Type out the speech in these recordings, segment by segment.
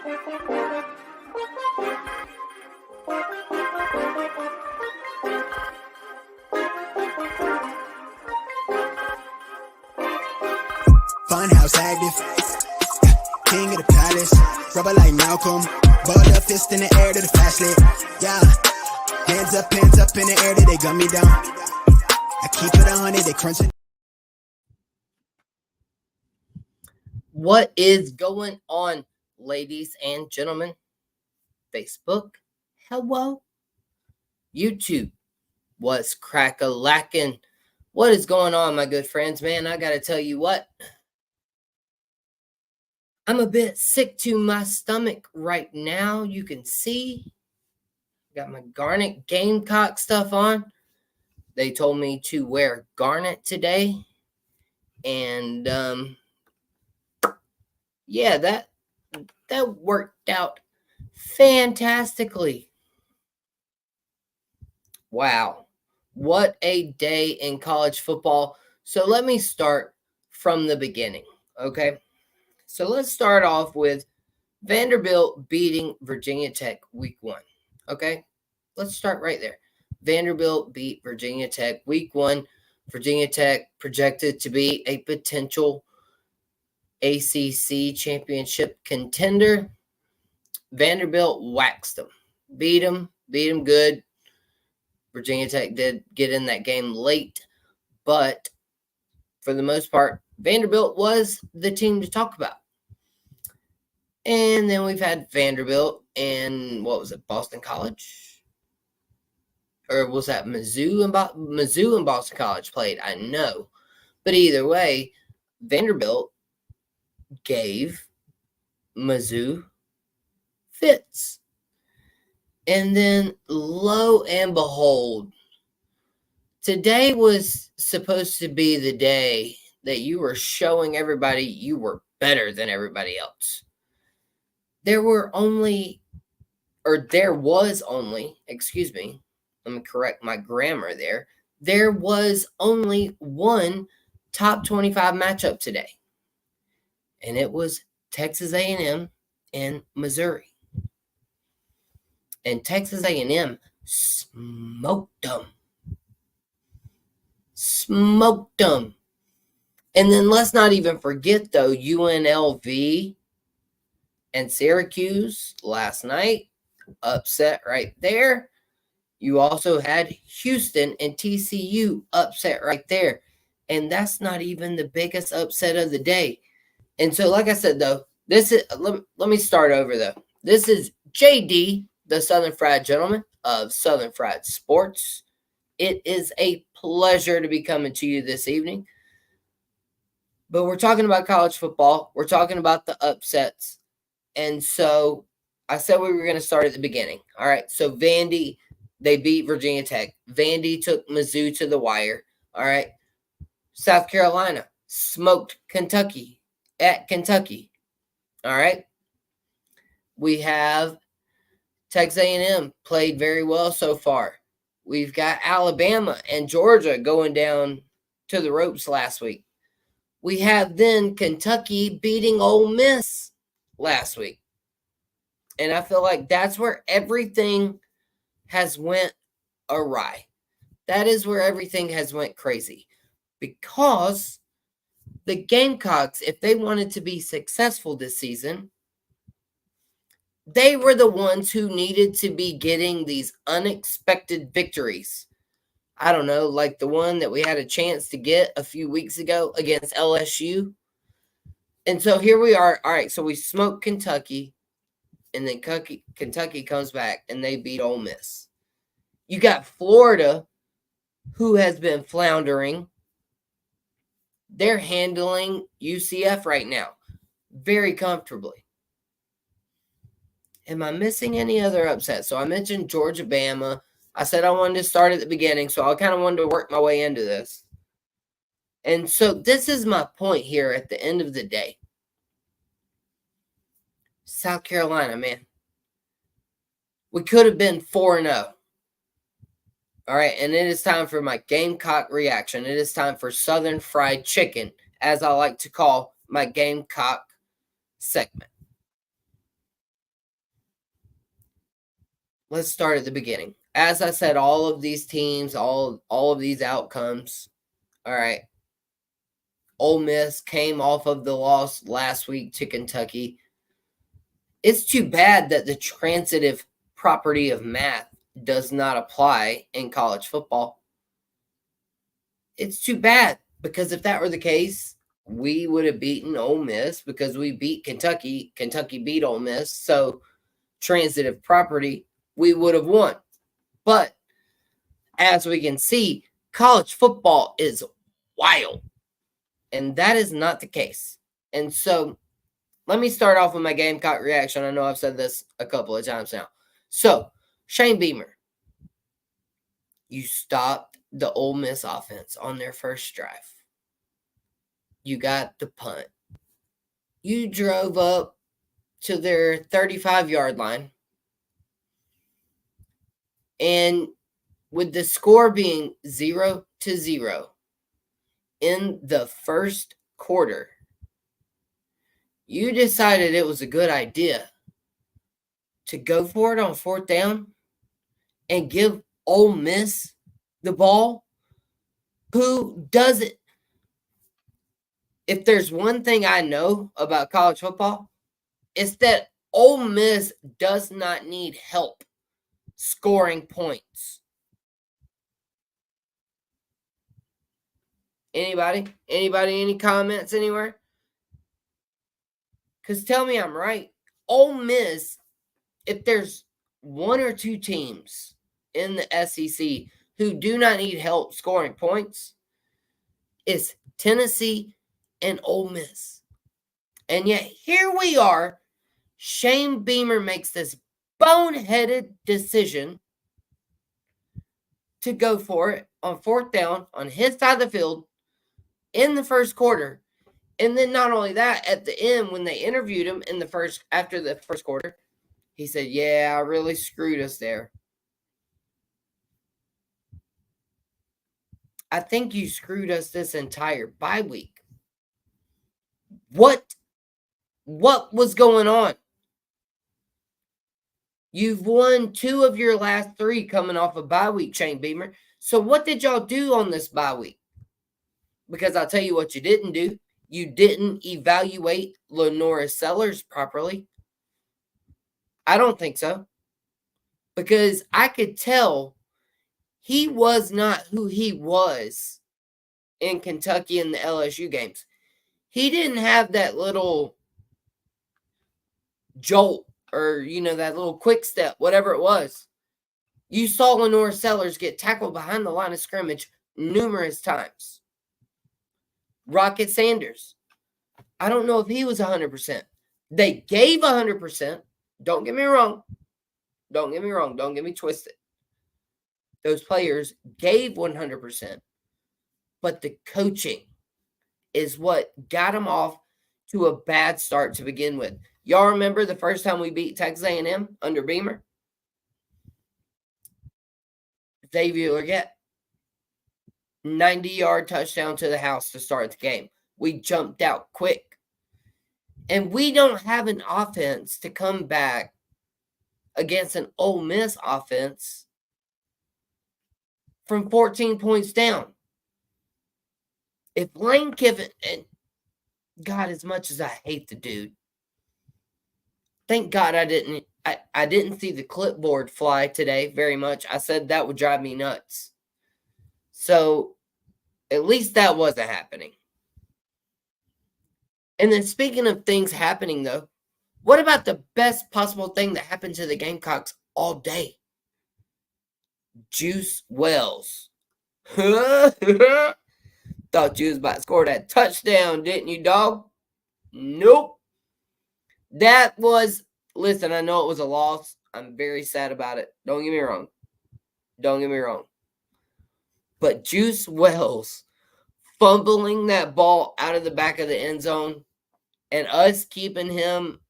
Funhouse active, king of the palace, rubber like Malcolm, ball up fist in the air to the flashlight, yeah, hands up in the air till they gun me down, I keep it 100, they crunch it. What is going on, ladies and gentlemen? Facebook, hello. YouTube, what's crack-a-lackin'? What is going on, my good friends? Man, I gotta tell you what. I'm a bit sick to my stomach right now. You can see. Got my Garnet Gamecock stuff on. They told me to wear Garnet today. And, yeah, that worked out fantastically. Wow. What a day in college football. So let me start from the beginning, okay? So let's start off with Vanderbilt beating Virginia Tech week 1, okay? Let's start right there. Vanderbilt beat Virginia Tech week 1. Virginia Tech projected to be a potential ACC championship contender. Vanderbilt waxed them, beat them good. Virginia Tech did get in that game late, but for the most part, Vanderbilt was the team to talk about. And then we've had Vanderbilt and, Boston College? Or was that Mizzou and Boston College played? I know. But either way, Vanderbilt gave Mizzou fits. And then, lo and behold, today was supposed to be the day that you were showing everybody you were better than everybody else. There was only, excuse me, let me correct my grammar there. There was only one top 25 matchup today. And it was Texas A&M and Missouri. And Texas A&M smoked them. And then let's not even forget, though, UNLV and Syracuse last night. Upset right there. You also had Houston and TCU upset right there. And that's not even the biggest upset of the day. And so, like I said, though, this is let me start over, though. This is JD, the Southern Fried Gentleman of Southern Fried Sports. It is a pleasure to be coming to you this evening. But we're talking about college football. We're talking about the upsets. And so I said we were going to start at the beginning. All right. So Vandy, they beat Virginia Tech. Vandy took Mizzou to the wire. All right. South Carolina smoked Kentucky at Kentucky. All right. We have Texas A&M played very well so far. We've got Alabama and Georgia going down to the ropes last week. We have then Kentucky beating Ole Miss last week. And I feel like that's where everything has went awry. That is where everything has went crazy. Because the Gamecocks, if they wanted to be successful this season, they were the ones who needed to be getting these unexpected victories. I don't know, like the one that we had a chance to get a few weeks ago against LSU. And so here we are. All right, so we smoked Kentucky, and then Kentucky comes back, and they beat Ole Miss. You got Florida, who has been floundering. They're handling UCF right now very comfortably. Am I missing any other upsets? So I mentioned Georgia, Bama. I said I wanted to start at the beginning, so I kind of wanted to work my way into this. And so this is my point here at the end of the day. South Carolina, man. We could have been 4-0. All right, and it is time for my Gamecock reaction. It is time for Southern Fried Chicken, as I like to call my Gamecock segment. let's start at the beginning. As I said, all of these teams, all of these outcomes. All right. Ole Miss came off of the loss last week to Kentucky. It's too bad that the transitive property of math does not apply in college football. It's too bad, because if that were the case, we would have beaten Ole Miss because we beat Kentucky. Kentucky beat Ole Miss. So transitive property, we would have won. But as we can see, college football is wild. And that is not the case. And so let me start off with my Gamecock reaction. I know I've said this a couple of times now. So, Shane Beamer, you stopped the Ole Miss offense on their first drive. You got the punt. You drove up to their 35-yard line. And with the score being 0-0 in the first quarter, you decided it was a good idea to go for it on fourth down and give Ole Miss the ball, who doesn't. If there's one thing I know about college football, it's that Ole Miss does not need help scoring points. Anybody? Any comments anywhere? Because tell me I'm right. Ole Miss, if there's one or two teams in the SEC who do not need help scoring points, it's Tennessee and Ole Miss. And yet here we are. Shane Beamer makes this boneheaded decision to go for it on fourth down on his side of the field in the first quarter. And then not only that, at the end, when they interviewed him after the first quarter, he said, "Yeah, I really screwed us there. I think you screwed us this entire bye week." What was going on? You've won 2 of your last 3 coming off a bye week, Shane Beamer. So what did y'all do on this bye week? Because I'll tell you what you didn't do. You didn't evaluate Lenora Sellers properly. I don't think so. Because I could tell he was not who he was in Kentucky in the LSU games. He didn't have that little jolt or, that little quick step, whatever it was. You saw Lenora Sellers get tackled behind the line of scrimmage numerous times. Rocket Sanders, I don't know if he was 100%. They gave 100%. Don't get me wrong. Don't get me twisted. Those players gave 100%. But the coaching is what got them off to a bad start to begin with. Y'all remember the first time we beat Texas A&M under Beamer? Xavier Legette, 90-yard touchdown to the house to start the game. We jumped out quick. And we don't have an offense to come back against an Ole Miss offense from 14 points down. If Lane Kiffin, and God, as much as I hate the dude, thank God I didn't see the clipboard fly today very much. I said that would drive me nuts. So at least that wasn't happening. And then speaking of things happening, though, what about the best possible thing that happened to the Gamecocks all day? Juice Wells. Thought you was about to score that touchdown, didn't you, dog? Nope. That was, listen, I know it was a loss. I'm very sad about it. Don't get me wrong. But Juice Wells fumbling that ball out of the back of the end zone and us keeping him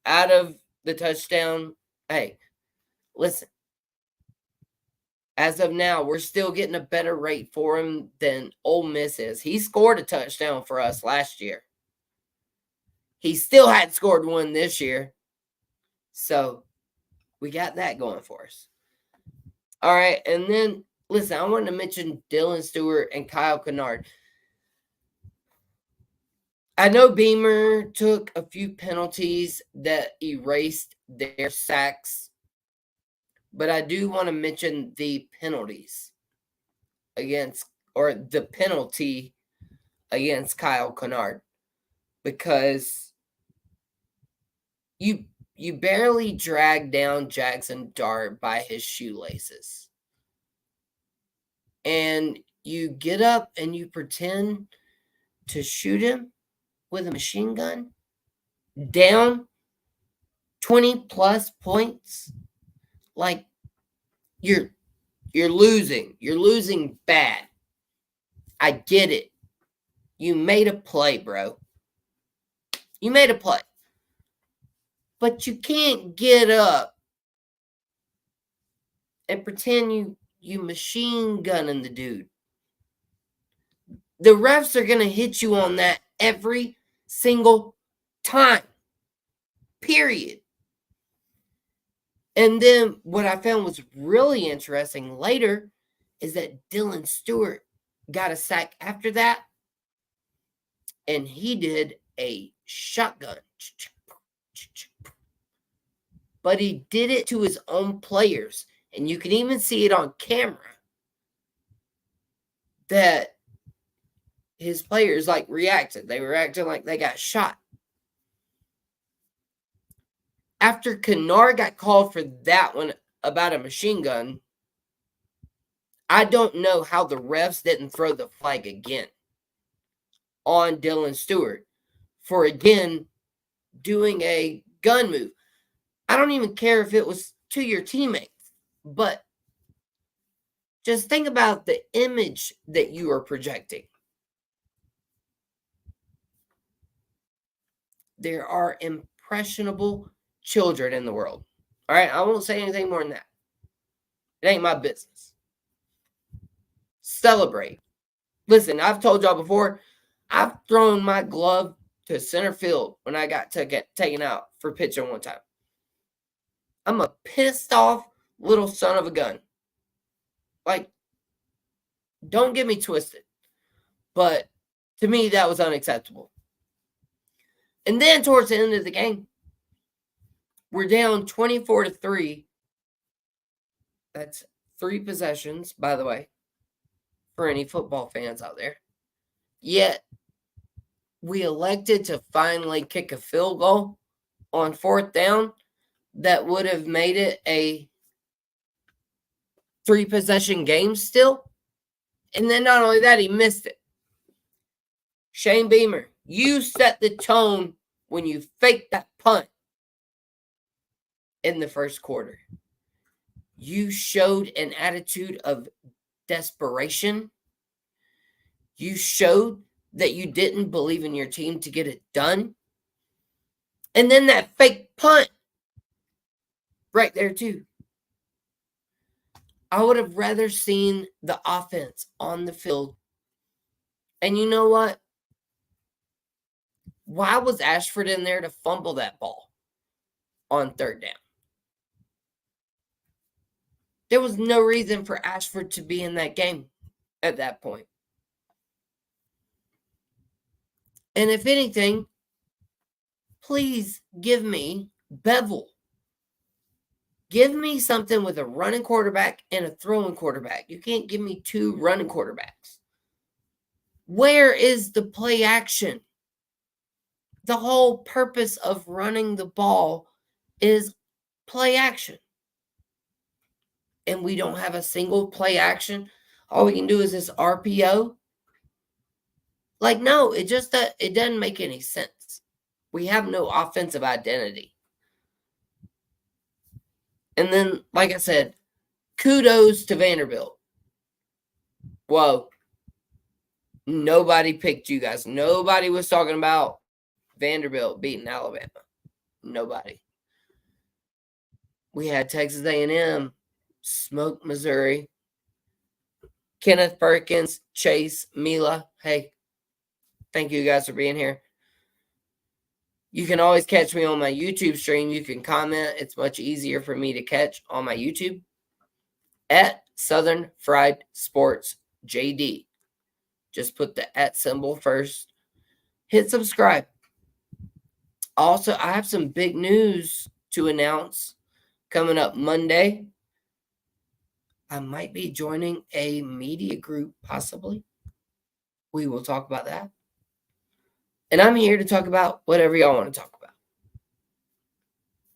out of the touchdown. Hey, listen. As of now, we're still getting a better rate for him than Ole Miss is. He scored a touchdown for us last year. He still hadn't scored one this year. So, We got that going for us. All right, and then listen, I want to mention Dylan Stewart and Kyle Kennard. I know Beamer took a few penalties that erased their sacks, but I do want to mention the penalties the penalty against Kyle Kennard, because you barely dragged down Jackson Dart by his shoelaces. And you get up and you pretend to shoot him with a machine gun down 20 plus points. Like, you're losing. You're losing bad. I get it. You made a play, bro. You made a play. But you can't get up and pretend you machine gunning the dude. The refs are going to hit you on that every single time. Period. And then what I found was really interesting later is that Dylan Stewart got a sack after that, and he did a shotgun. But he did it to his own players, and you can even see it on camera that his players reacted. They were acting like they got shot. After Kennard got called for that one about a machine gun, I don't know how the refs didn't throw the flag again on Dylan Stewart for, again, doing a gun move. I don't even care if it was to your teammates, but just think about the image that you are projecting. There are impressionable children in the world. All right, I won't say anything more than that. It ain't my business. Celebrate. Listen, I've told y'all before, I've thrown my glove to center field when I got taken out for pitching one time. I'm a pissed off little son of a gun. Don't get me twisted. But to me, that was unacceptable. And then towards the end of the game, we're down 24-3. That's 3 possessions, by the way, for any football fans out there. Yet, we elected to finally kick a field goal on 4th down that would have made it a 3-possession game still. And then not only that, he missed it. Shane Beamer, you set the tone when you faked that punt in the first quarter. You showed an attitude of desperation. You showed that you didn't believe in your team to get it done. And then that fake punt right there too. I would have rather seen the offense on the field. And you know what? Why was Ashford in there to fumble that ball on 3rd down? There was no reason for Ashford to be in that game at that point. And if anything, please give me Bevel. Give me something with a running quarterback and a throwing quarterback. You can't give me 2 running quarterbacks. Where is the play action? The whole purpose of running the ball is play action. And we don't have a single play action. All we can do is this RPO. No, it doesn't make any sense. We have no offensive identity. And then, like I said, kudos to Vanderbilt. Whoa. Nobody picked you guys. Nobody was talking about Vanderbilt beating Alabama. Nobody. We had Texas A&M smoke Missouri. Kenneth Perkins, Chase, Mila. Hey, thank you guys for being here. You can always catch me on my YouTube stream. You can comment. It's much easier for me to catch on my YouTube at Southern Fried Sports JD. Just put the @ symbol first. Hit subscribe. Also, I have some big news to announce coming up Monday. I might be joining a media group, possibly. We will talk about that. And I'm here to talk about whatever y'all want to talk about.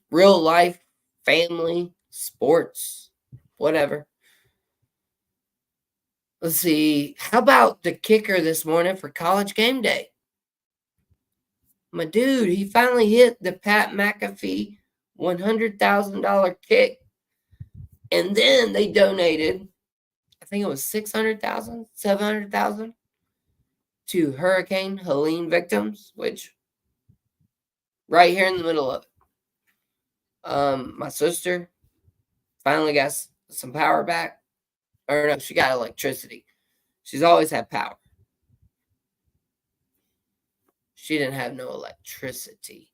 Real life, family, sports, whatever. Let's see. How about the kicker this morning for College Game Day? My dude, he finally hit the Pat McAfee $100,000 kick. And then they donated, I think it was $600,000, $700,000 to Hurricane Helene victims, which right here in the middle of it. My sister finally got some power back. Or no, she got electricity. She's always had power. She didn't have no electricity.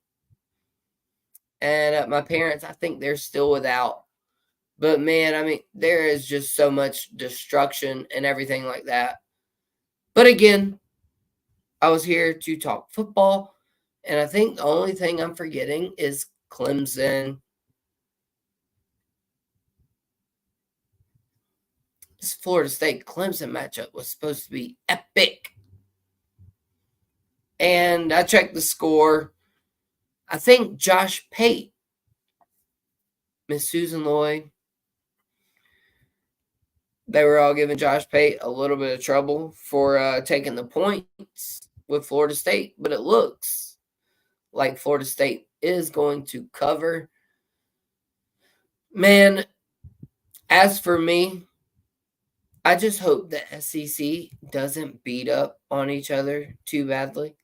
And my parents, I think they're still without. But man, I mean, there is just so much destruction and everything like that. But again, I was here to talk football. And I think the only thing I'm forgetting is Clemson. This Florida State Clemson matchup was supposed to be epic. And I checked the score. I think Josh Pate, Miss Susan Lloyd, they were all giving Josh Pate a little bit of trouble for taking the points with Florida State. But it looks like Florida State is going to cover. Man, as for me, I just hope the SEC doesn't beat up on each other too badly.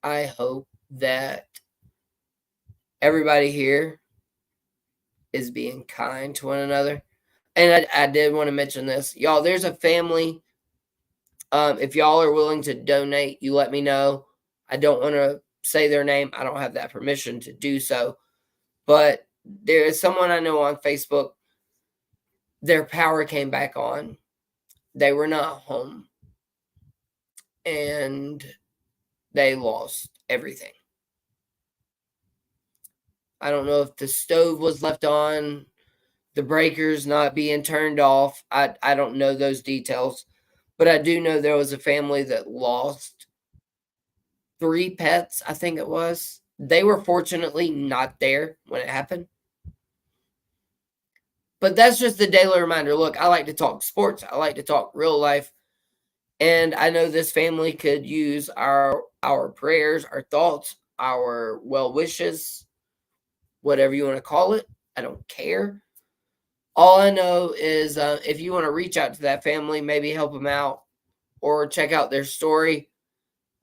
I hope that everybody here is being kind to one another. And I did want to mention this. Y'all, there's a family. If y'all are willing to donate, you let me know. I don't want to say their name. I don't have that permission to do so. But there is someone I know on Facebook. Their power came back on. They were not home. And they lost everything. I don't know if the stove was left on, the breakers not being turned off. I don't know those details. But I do know there was a family that lost 3 pets, I think it was. They were fortunately not there when it happened. But that's just a daily reminder. Look, I like to talk sports. I like to talk real life. And I know this family could use our prayers, our thoughts, our well wishes, whatever you want to call it. I don't care. All I know is if you want to reach out to that family, maybe help them out or check out their story,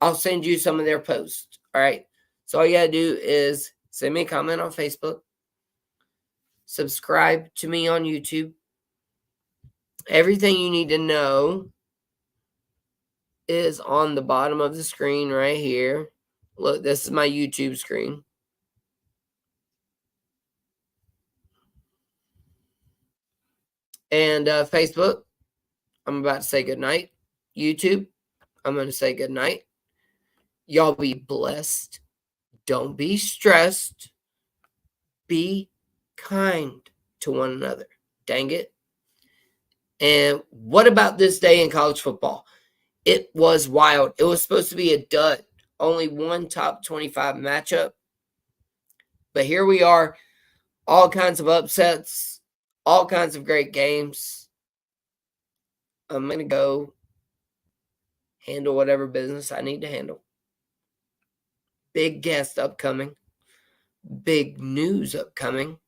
I'll send you some of their posts. All right. So all you got to do is send me a comment on Facebook, subscribe to me on YouTube. Everything you need to know is on the bottom of the screen right here. Look, this is my YouTube screen. And Facebook, I'm about to say goodnight. YouTube, I'm going to say goodnight. Y'all be blessed. Don't be stressed. Be kind to one another. Dang it. And what about this day in college football? It was wild. It was supposed to be a dud. Only one top 25 matchup. But here we are. All kinds of upsets. All kinds of great games. I'm going to go handle whatever business I need to handle. Big guest upcoming. Big news upcoming.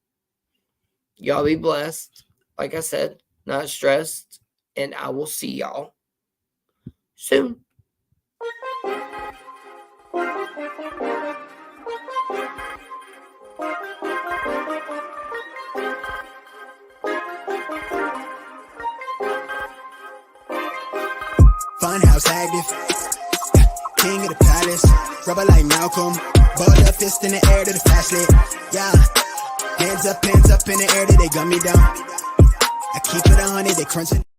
Y'all be blessed. Like I said, not stressed. And I will see y'all soon. Funhouse active, king of the palace, rubber like Malcolm, balled up fist in the air to the flashlight. Yeah, hands up in the air till they gun me down. I keep it 100, they crunching.